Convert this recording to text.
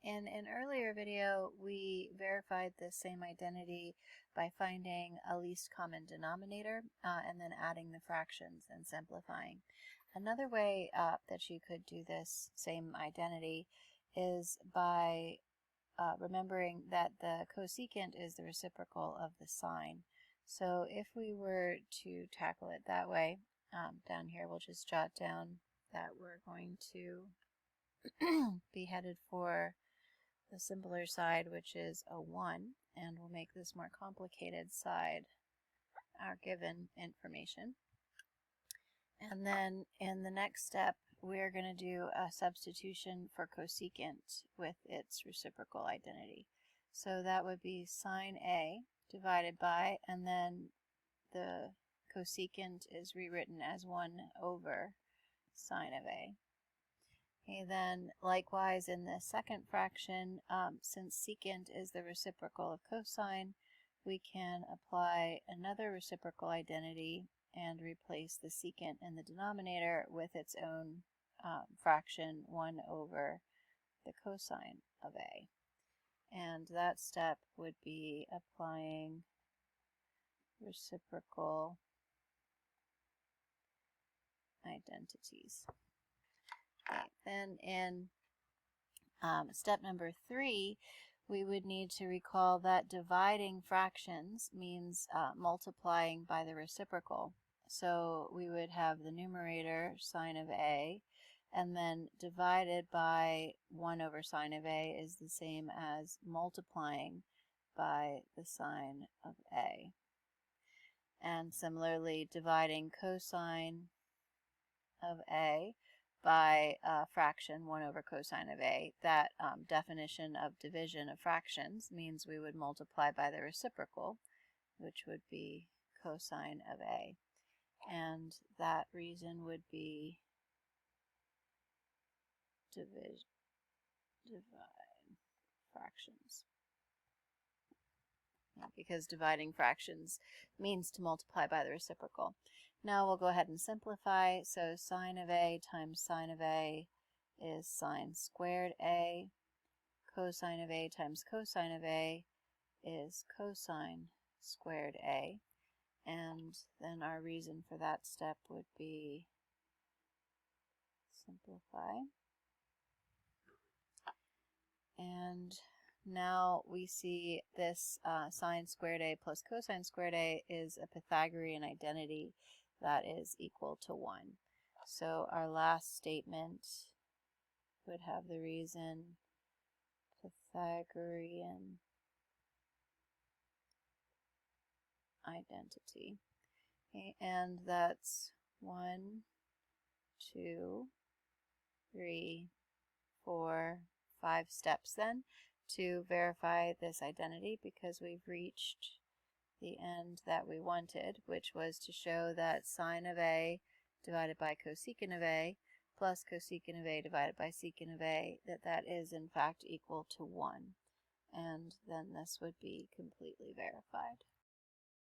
In an earlier video, we verified this same identity by finding a least common denominator and then adding the fractions and simplifying. Another way that you could do this same identity is by remembering that the cosecant is the reciprocal of the sine. So if we were to tackle it that way, down here we'll just jot down that we're going to be headed for the simpler side, which is a 1, and we'll make this more complicated side our given information. And then in the next step, we're going to do a substitution for cosecant with its reciprocal identity. So that would be sine A divided by, and then the cosecant is rewritten as 1 over sine of A. Okay, then likewise in the second fraction, since secant is the reciprocal of cosine, we can apply another reciprocal identity and replace the secant in the denominator with its own fraction 1 over the cosine of A. And that step would be applying reciprocal identities. Okay, then in step number 3, we would need to recall that dividing fractions means multiplying by the reciprocal. So we would have the numerator, sine of A, and then divided by 1 over sine of A is the same as multiplying by the sine of A. And similarly, dividing cosine of A by a fraction 1 over cosine of A. That definition of division of fractions means we would multiply by the reciprocal, which would be cosine of A. And that reason would be divide fractions. Because dividing fractions means to multiply by the reciprocal. Now we'll go ahead and simplify. So sine of A times sine of A is sine squared A. Cosine of A times cosine of A is cosine squared A. And then our reason for that step would be simplify. And now we see this sine squared A plus cosine squared A is a Pythagorean identity that is equal to 1. So our last statement would have the reason Pythagorean identity. Okay, and that's 1, 2, 3, 4, 5 steps then to verify this identity, because we've reached the end that we wanted, which was to show that sine of A divided by cosecant of A plus cosecant of A divided by secant of A, that is in fact equal to 1. And then this would be completely verified.